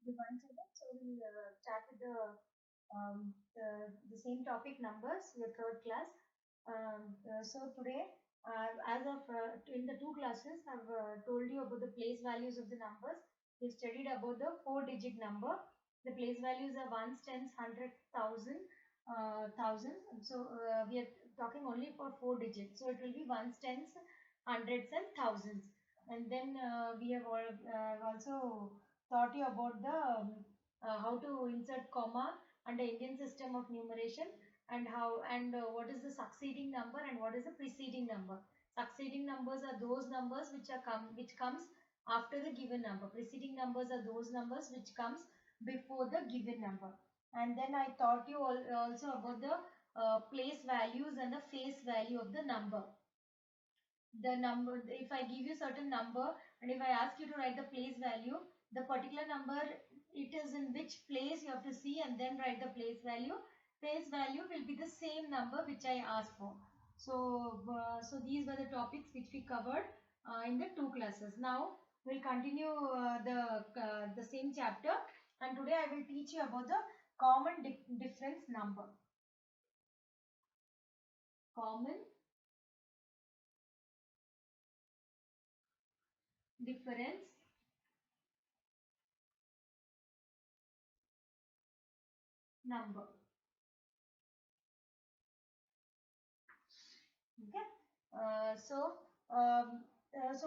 Divine Children. So we'll start with the same topic numbers, the third class. So today, as of in the two classes, I've told you about the place values of the numbers. We studied about the four-digit number. The place values are ones, tens, hundred, thousand, thousand. So we are talking only for four digits. So it will be ones, tens, hundreds, and thousands. And then we have also taught you about the how to insert comma under Indian system of numeration and how and what is the succeeding number and what is the preceding number. Succeeding numbers are those numbers which comes after the given number. Preceding numbers are those numbers which comes before the given number. And then I taught you also about the place values and the face value of the number. The number, if I give you certain number and if I ask you to write the place value, the particular number, it is in which place you have to see and then write the place value. Place value will be the same number which I asked for. So these were the topics which we covered in the two classes. Now we'll continue the same chapter, and today I will teach you about the common difference number. Common difference number. Okay. So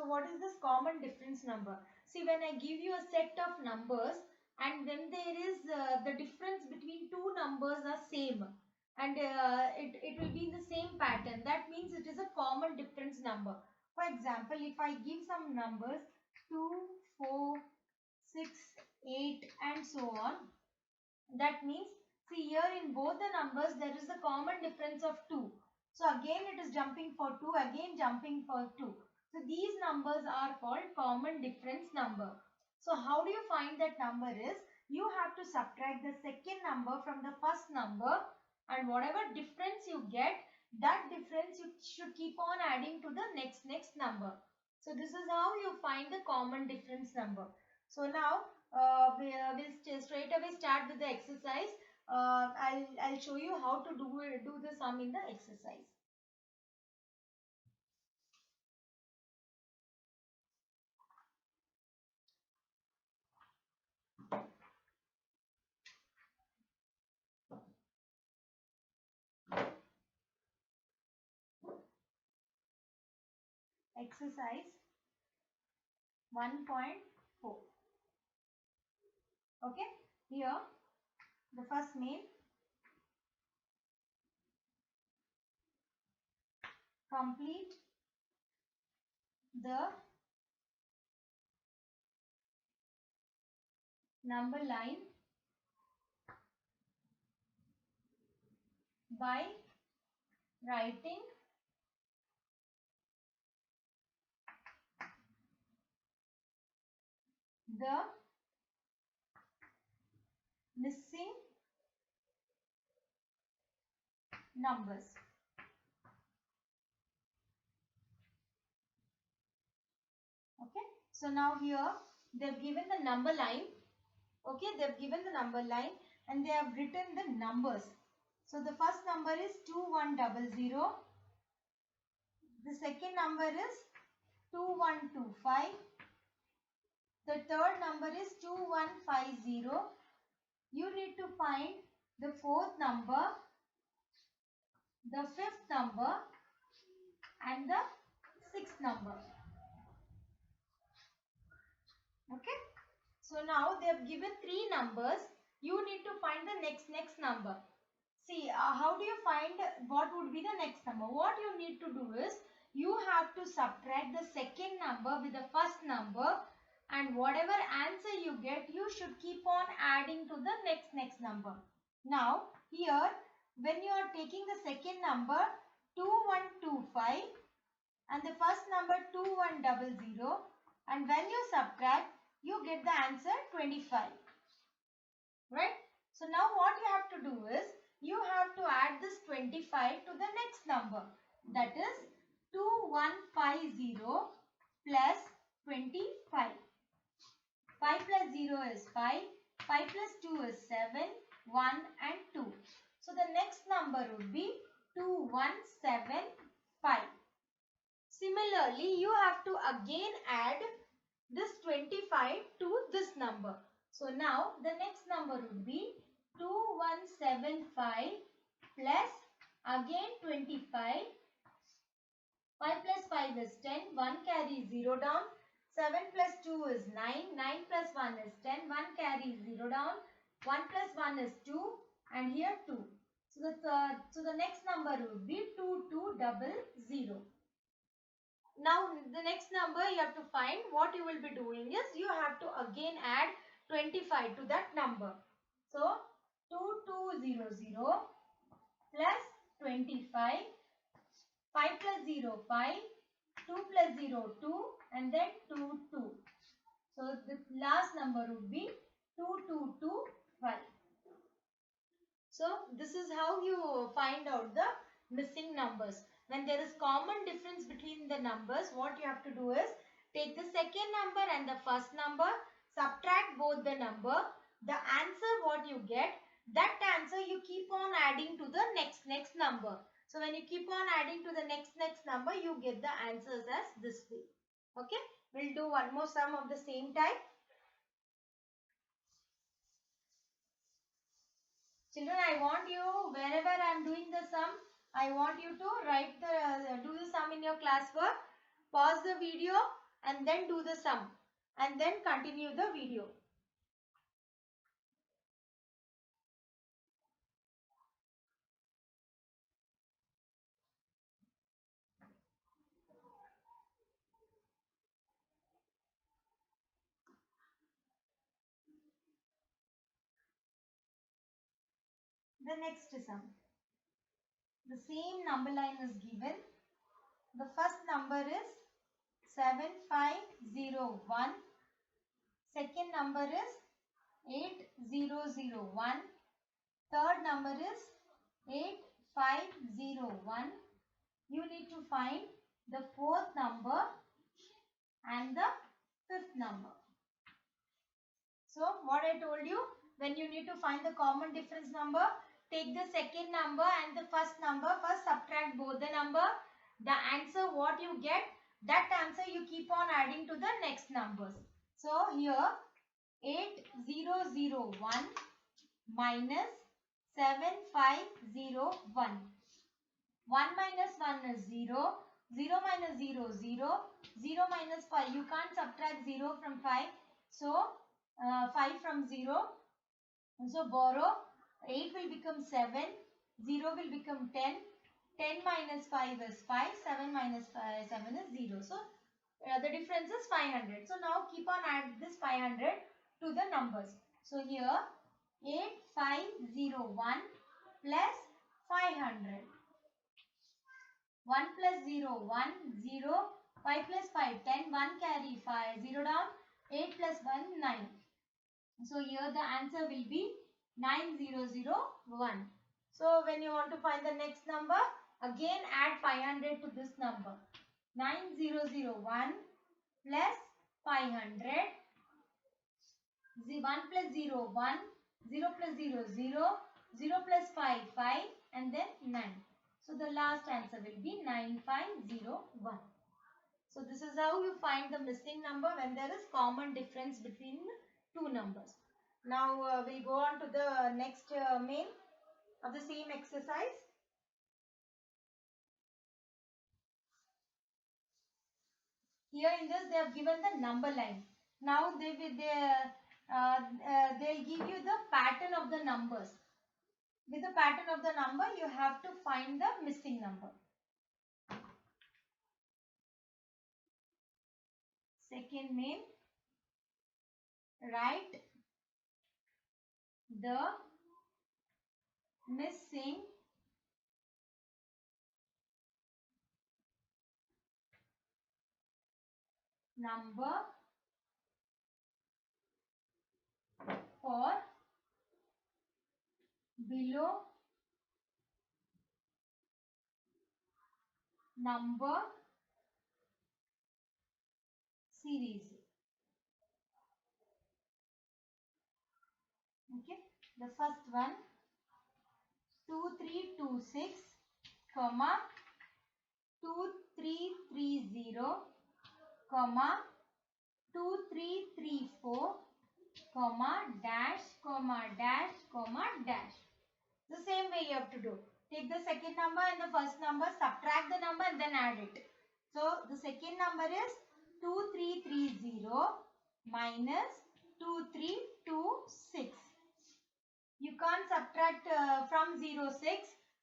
what is this common difference number? See, when I give you a set of numbers and when there is the difference between two numbers are same and it will be in the same pattern, that means it is a common difference number. For example, if I give some numbers 2, 4, 6, 8 and so on, that means, see here in both the numbers there is a common difference of 2. So again it is jumping for 2, again jumping for 2. So these numbers are called common difference number. So how do you find that number is, you have to subtract the second number from the first number, and whatever difference you get, that difference you should keep on adding to the next number. So this is how you find the common difference number. So now we'll straight away start with the exercise. I'll show you how to do the sum in the exercise. Exercise 1.4. Okay, here the first main, complete the number line by writing the missing numbers. Okay, so now here they've given the number line. Okay, they've given the number line and they have written the numbers. So the first number is 2100. The second number is 2125. The third number is 2150. You need to find the fourth number, the fifth number and the sixth number. Okay. So now they have given three numbers. You need to find the next number. See, how do you find what would be the next number? What you need to do is, you have to subtract the second number with the first number, and whatever answer you get, you should keep on adding to the next number. Now, here, when you are taking the second number 2125 and the first number 2100, and when you subtract, you get the answer 25. Right? So now what you have to do is, you have to add this 25 to the next number. That is 2150 plus 25. 5 plus 0 is 5. 5 plus 2 is 7, 1 and 2. So the next number would be 2175. Similarly, you have to again add this 25 to this number. So now the next number would be 2175 plus again 25. 5 plus 5 is 10. 1 carry 0 down. 7 plus 2 is 9. 9 plus 1 is 10. 1 carry 0 down. 1 plus 1 is 2. And here 2. So the next number would be 2200. Now the next number you have to find. What you will be doing is you have to again add 25 to that number. So 2200 plus 25. 5 plus 0, 5, 2 plus 0, 2 and then 2, 2. So the last number would be 2225. So this is how you find out the missing numbers. When there is common difference between the numbers, what you have to do is take the second number and the first number, subtract both the number. The answer what you get, that answer you keep on adding to the next number. So when you keep on adding to the next number, you get the answers as this way. Okay. We'll do one more sum of the same type. Children, I want you, wherever I am doing the sum, I want you to write do the sum in your classwork. Pause the video and then do the sum. And then continue the video. The next sum. The same number line is given. The first number is 7501. Second number is 8001. Third number is 8501. You need to find the fourth number and the fifth number. So what I told you, when you need to find the common difference number, take the second number and the first number. First subtract both the number. The answer what you get, that answer you keep on adding to the next numbers. So here 8001 minus 7501. 1 minus 1 is 0. 0 minus 0 is 0. 0 minus 5. You can't subtract 0 from 5. So 5 from 0. So borrow. 8 will become 7. 0 will become 10. 10 minus 5 is 5. 7 minus 7 is 0. So the difference is 500. So now keep on add this 500 to the numbers. So here 8501 plus 500. 1 plus 0, 1, 0. 5 plus 5, 10. 1 carry 5, 0 down. 8 plus 1, 9. So here the answer will be 9001. So when you want to find the next number, again add 500 to this number. 9001 plus 500. 1 plus 0, 1. 0 plus 0, 0. 0 plus 5, 5. And then 9. So the last answer will be 9501. So this is how you find the missing number when there is common difference between two numbers. Now we'll go on to the next main of the same exercise. Here in this they have given the number line. Now they'll give you the pattern of the numbers. With the pattern of the number, you have to find the missing number. Second main, write the missing number for below number series. The first one 2326, comma 2330, comma 2334, comma dash, comma dash, comma dash. The same way you have to do. Take the second number and the first number, subtract the number and then add it. So the second number is 2330 minus 2326. You can't subtract from 0, 6.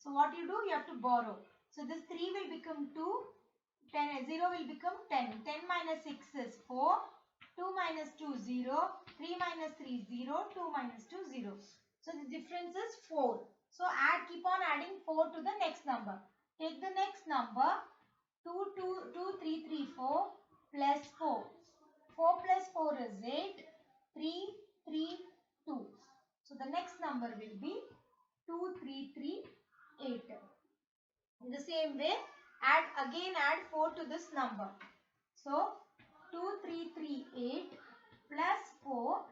So what you do? You have to borrow. So this 3 will become 2. 0 will become 10. 10 minus 6 is 4. 2 minus 2, 0. 3 minus 3, 0. 2 minus 2, 0. So the difference is 4. So keep on adding 4 to the next number. Take the next number 2334 plus 4. 4 plus 4 is 8. 332. So the next number will be 2338. In the same way, add 4 to this number. So 2338 plus 4.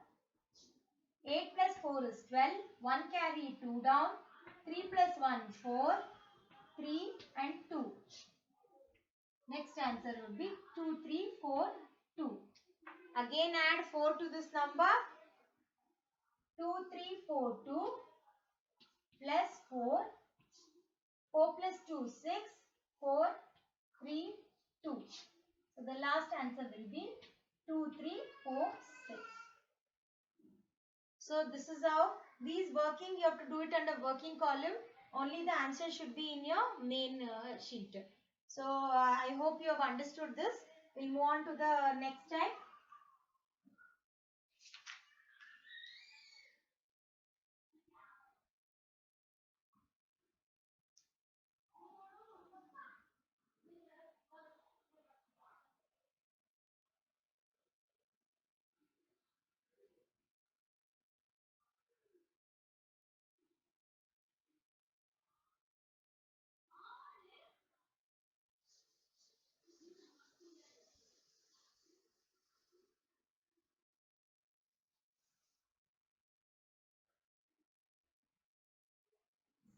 8 plus 4 is 12. 1 carry 2 down. 3 plus 1 4. 3 and 2. Next answer would be 2342. Again add 4 to this number. 2342 plus 4. 4 plus 2 6. 4 3 2. So the last answer will be 2346. So this is how these working, you have to do it under working column. Only the answer should be in your main sheet. So I hope you have understood this. We'll move on to the next type.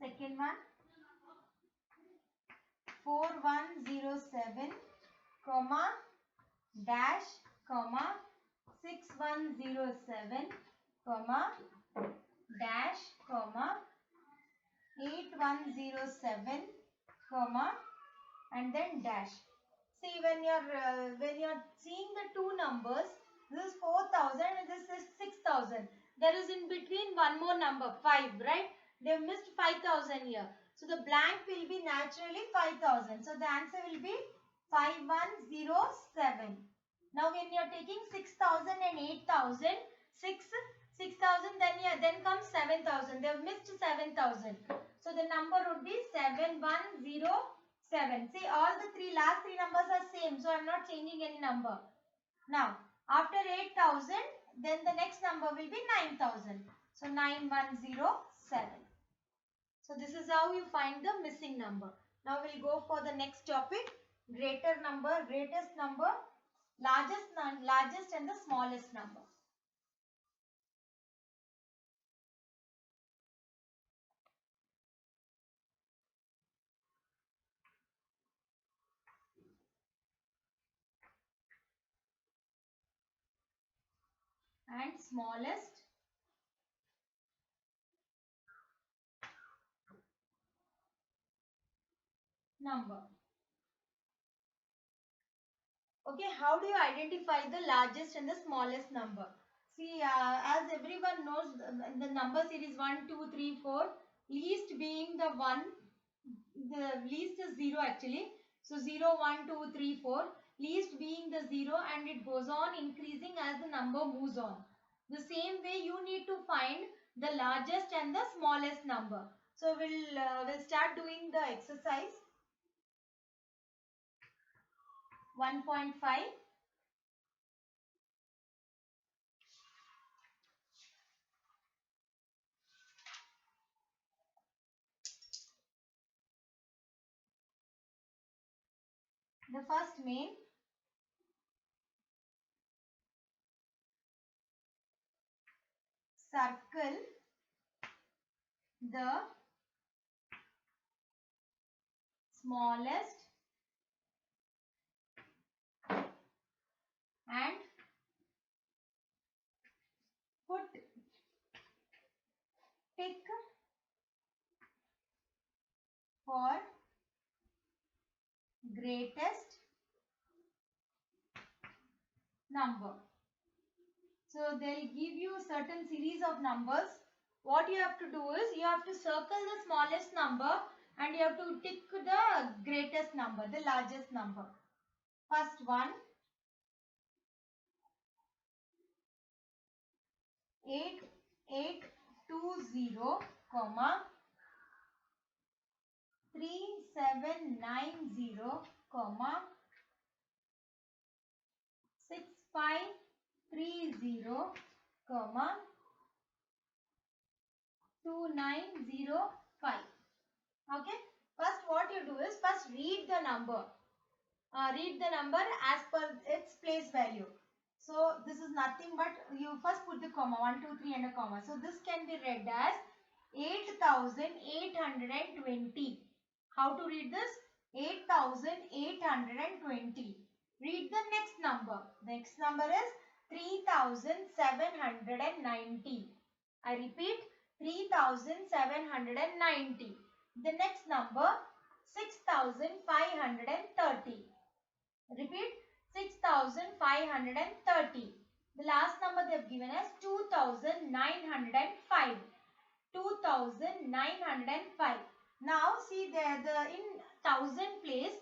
Second one, 4107, comma, dash, comma, 6107, comma, dash, comma, 8107, comma, and then dash. See, when you're seeing the two numbers, this is 4000 and this is 6000. There is in between one more number, 5, right? They missed 5000 here. So the blank will be naturally 5000. So the answer will be 5107. Now when you are taking 6000 and 8000, 6000, then comes 7000. They have missed 7000. So the number would be 7107. See, all the last three numbers are same. So I am not changing any number. Now, after 8000, then the next number will be 9000. So 9107. So this is how you find the missing number. Now we'll go for the next topic. Greater number, greatest number, largest and the smallest number. And smallest number. Okay, how do you identify the largest and the smallest number? See, as everyone knows, the number series 1, 2, 3, 4, least being the 1, the least is 0 actually. So 0, 1, 2, 3, 4, least being the 0 and it goes on increasing as the number moves on. The same way you need to find the largest and the smallest number. So we'll start doing the exercise. 1.5. The first main, circle the smallest and put tick for greatest number. So they'll give you certain series of numbers. What you have to do is you have to circle the smallest number and you have to tick the greatest number, the largest number. First one, 8820, comma 3790, comma 6530, comma 2905. Okay. First what you do is first read the number. Read the number as per its place value. So this is nothing but you first put the comma 1, 2, 3 and a comma. So this can be read as 8820. How to read this? 8820. Read the next number. Next number is 3790. I repeat 3790. The next number 6530. Repeat 6530. The last number they have given us 2905. 2905. Now see there in thousand place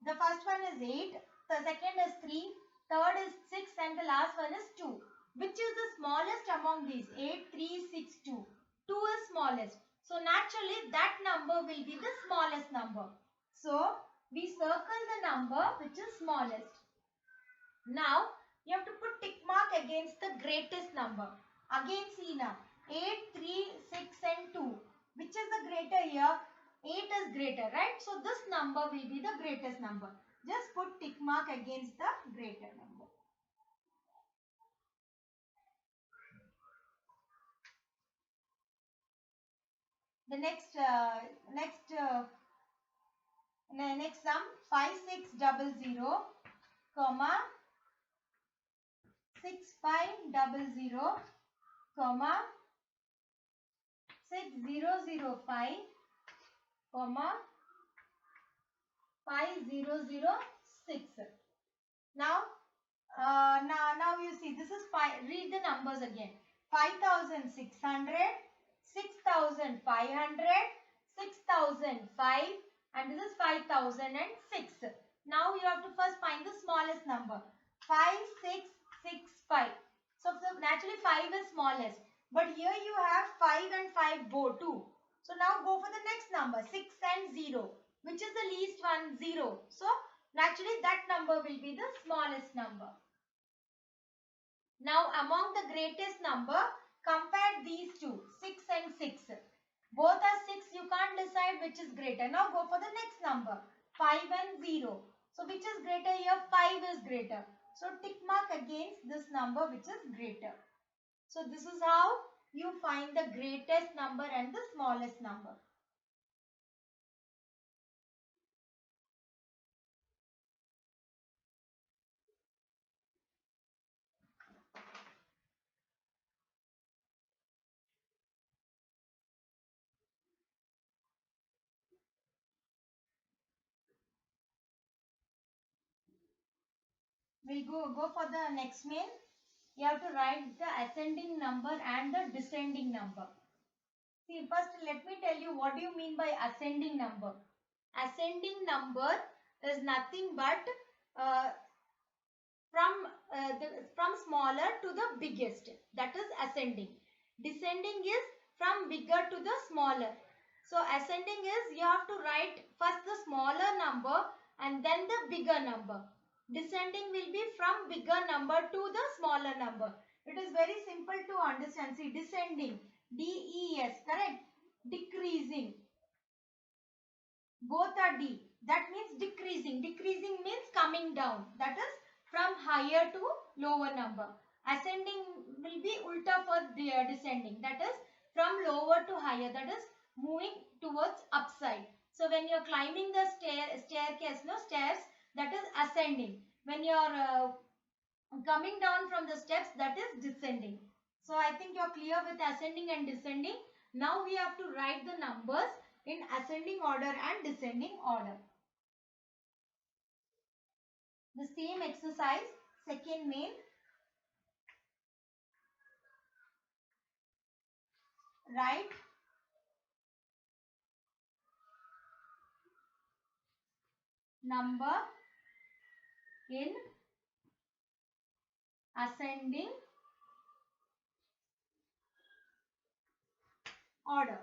the first one is 8, the second is 3, third is 6 and the last one is 2. Which is the smallest among these? 8, 3, 6, 2. 2 is smallest. So naturally that number will be the smallest number. So we circle the number which is smallest. Now you have to put tick mark against the greatest number. Again see now 8, 3, 6 and 2. Which is the greater here? 8 is greater, right? So this number will be the greatest number. Just put tick mark against the greater number. The next sum 5600, comma 6500, comma 6005, comma 5006. Now you see this is read the numbers again. 5600, 6500, 6005 and this is 5006. Now you have to first find the smallest number. 5665. So naturally 5 is smallest. But here you have 5 and 5 both too. So now go for the next number 6 and 0. Which is the least one? 0. So naturally that number will be the smallest number. Now among the greatest number, compare these two, 6 and 6. Both are 6, you can't decide which is greater. Now go for the next number, 5 and 0. So which is greater here? 5 is greater. So tick mark against this number which is greater. So this is how you find the greatest number and the smallest number. We'll go for the next main. You have to write the ascending number and the descending number. See, first let me tell you what do you mean by ascending number. Ascending number is nothing but from smaller to the biggest. That is ascending. Descending is from bigger to the smaller. So ascending is you have to write first the smaller number and then the bigger number. Descending will be from bigger number to the smaller number. It is very simple to understand. See, descending, D-E-S, correct? Decreasing. Both are D. That means decreasing. Decreasing means coming down. That is from higher to lower number. Ascending will be ulta for the descending. That is from lower to higher. That is moving towards upside. So when you're climbing the staircase, no stairs, that is ascending. When you're coming down from the steps, that is descending. So I think you're clear with ascending and descending. Now we have to write the numbers in ascending order and descending order. The same exercise, second main. Write number in ascending order.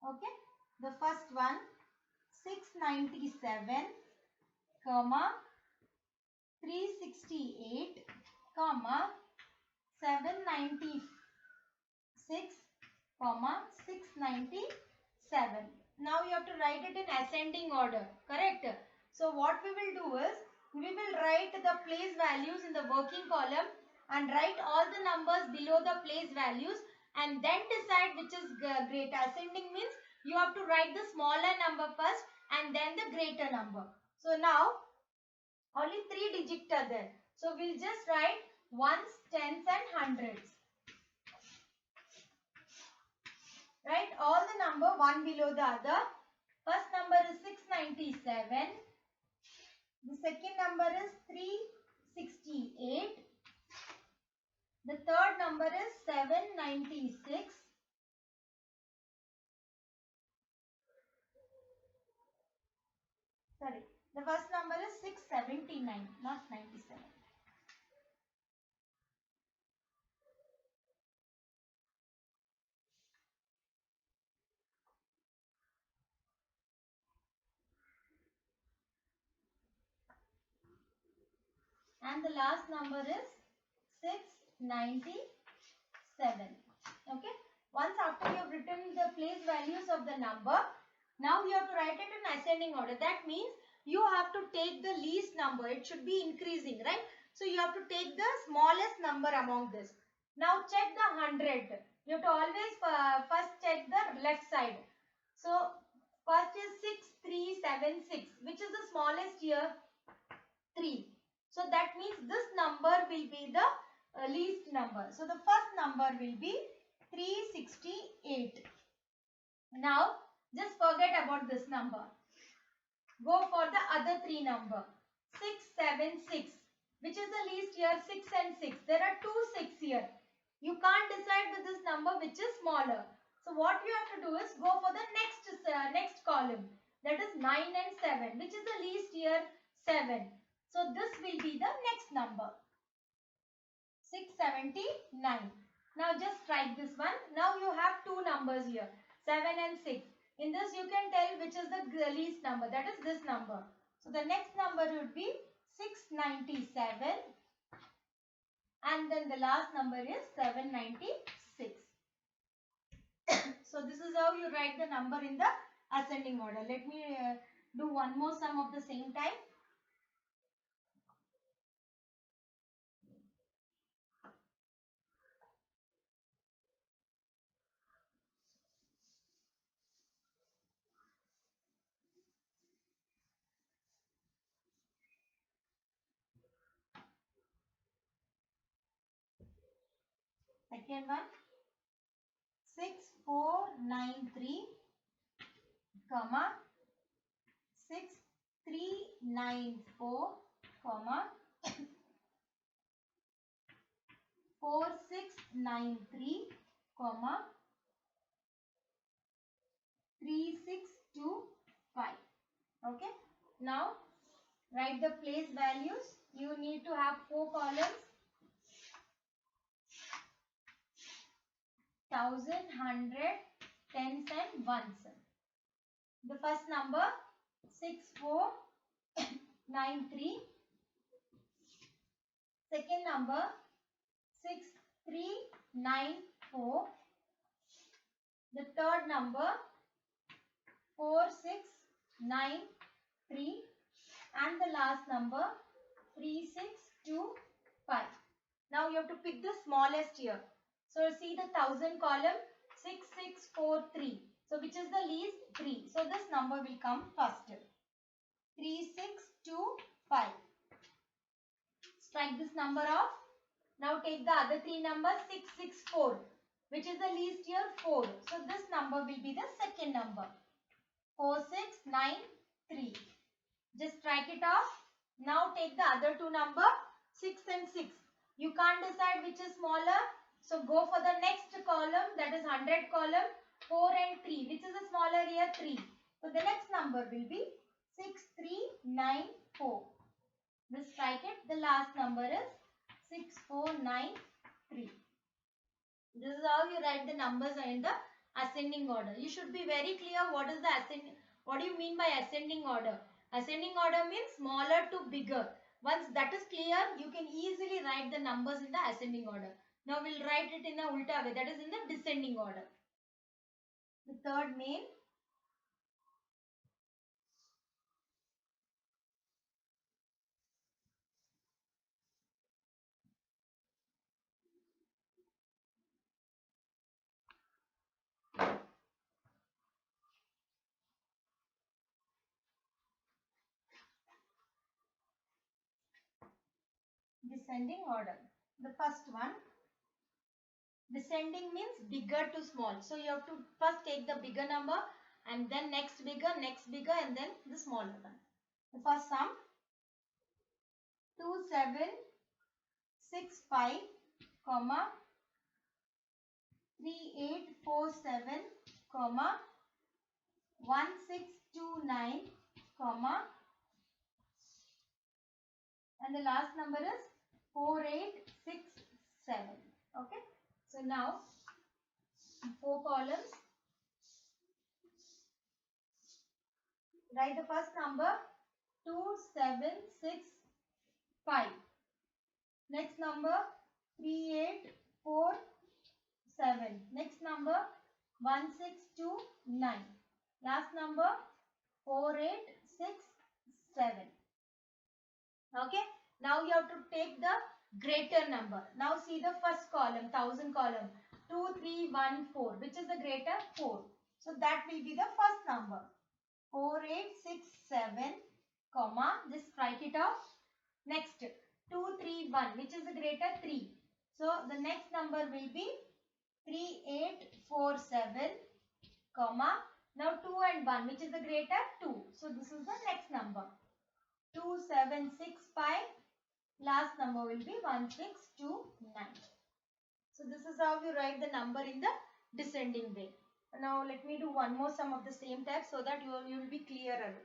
Okay. The first one, 697, comma 368, comma 796, comma 697. Now you have to write it in ascending order. Correct? So what we will do is, we will write the place values in the working column and write all the numbers below the place values, and then decide which is greater. Ascending means you have to write the smaller number first and then the greater number. So now only 3 digits are there. So we'll just write ones, tens and hundreds. Write all the number one below the other. First number is 697. The second number is 368. The third number is 796. Sorry, the first number is 679, not 97. And the last number is 697. Okay. Once after you have written the place values of the number, now you have to write it in ascending order. That means you have to take the least number. It should be increasing, right? So you have to take the smallest number among this. Now check the 100. You have to always first check the left side. So first is 6376. Which is the smallest here? 3. So that means this number will be the least number. So the first number will be 368. Now just forget about this number. Go for the other three number. 676. Which is the least here? 6 and 6. There are two 6 here. You can't decide with this number which is smaller. So what you have to do is go for the next column. That is 9 and 7. Which is the least here? 7. So this will be the next number. 679. Now just write this one. Now you have two numbers here. 7 and 6. In this you can tell which is the least number. That is this number. So the next number would be 697. And then the last number is 796. So this is how you write the number in the ascending order. Let me do one more sum of the same type. Second one, 6493, comma 6394, comma 4693, comma 3625. Okay. Now write the place values. You need to have 4 columns. 1000, 100, tens and ones. The first number 6493. Second number 6394. The third number 4693. And the last number 3625. Now you have to pick the smallest here. So see the 1000 column 6643. So which is the least? 3. So this number will come first. 3625. Strike this number off. Now take the other three numbers 664. Which is the least here? 4. So this number will be the second number. 4693. Just strike it off. Now take the other two number 6 and 6. You can't decide which is smaller. So go for the next column, that is 100 column, 4 and 3. Which is the smaller here? 3. So the next number will be 6394. Just strike it. The last number is 6493. This is how you write the numbers in the ascending order. You should be very clear what is the ascending. What do you mean by ascending order? Ascending order means smaller to bigger. Once that is clear, you can easily write the numbers in the ascending order. Now we'll write it in the ulta way, that is in the descending order. The third main. Descending order. The first one. Descending means bigger to small. So you have to first take the bigger number and then next bigger and then the smaller one. The first sum 2765, 3847, 1629, and the last number is 4867. Okay. So now 4 columns. Write the first number 2765. Next number 3847. Next number 1629. Last number 4867. Okay. Now you have to take the greater number. Now see the first column, 1000 column. 2314. Which is the greater? 4. So that will be the first number. 4867, just write it off. Next 231, which is the greater? 3. So the next number will be 3847, now 2 and 1, which is the greater? 2. So this is the next number. 2765, last number will be 1629. So this is how you write the number in the descending way. Now let me do one more sum of the same type so that you will be clearer.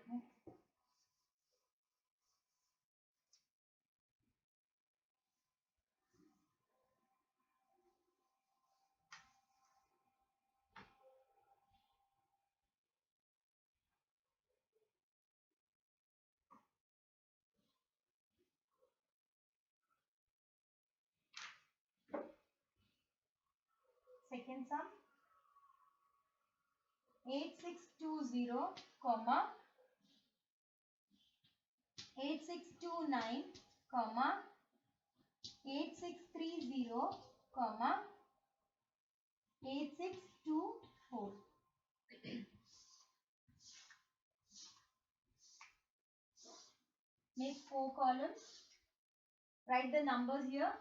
Second sum 8620, 8629, 8630, 8624. Make 4 columns. Write the numbers here.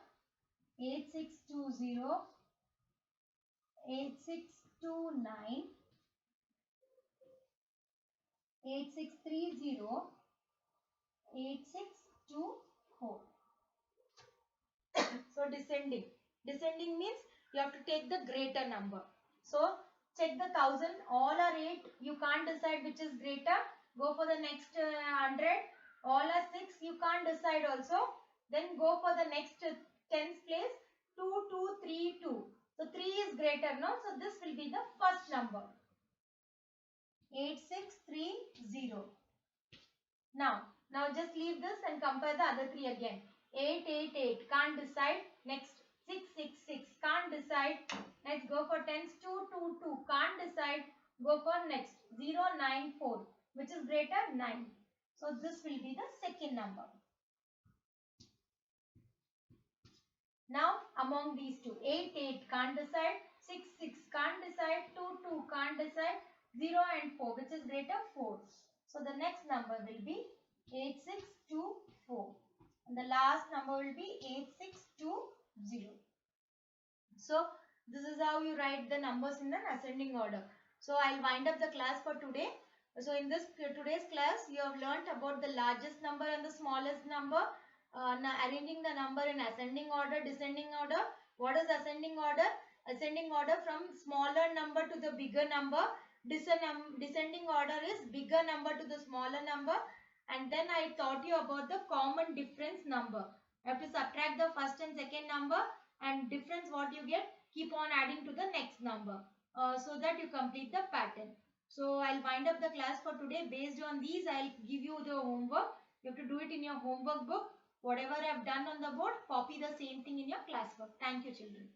8620, 8629, 8630, 8624. So descending. Descending means you have to take the greater number. So check the 1000. All are 8. You can't decide which is greater. Go for the next 100. All are 6. You can't decide also. Then go for the next 10th place. 2, 2, 3, 2. So 3 is greater, no? So this will be the first number. 8630. Now just leave this and compare the other 3 again. 888. Can't decide. Next 666. Can't decide. Let's go for 10s. 222. Can't decide. Go for next. 094. Which is greater? 9. So this will be the second number. Now among these two, 8, 8 can't decide, 6, 6 can't decide, 2, 2 can't decide, 0 and 4, which is greater? 4. So the next number will be 8624. And the last number will be 8620. So this is how you write the numbers in an ascending order. So I'll wind up the class for today. So in this today's class, you have learnt about the largest number and the smallest number. Now arranging the number in ascending order, descending order. What is ascending order? Ascending order from smaller number to the bigger number. Descending order is bigger number to the smaller number. And then I taught you about the common difference number. You have to subtract the first and second number, and difference what you get, keep on adding to the next number so that you complete the pattern. So I'll wind up the class for today. Based on these, I'll give you the homework. You have to do it in your homework book. Whatever I've done on the board, copy the same thing in your classwork. Thank you, children.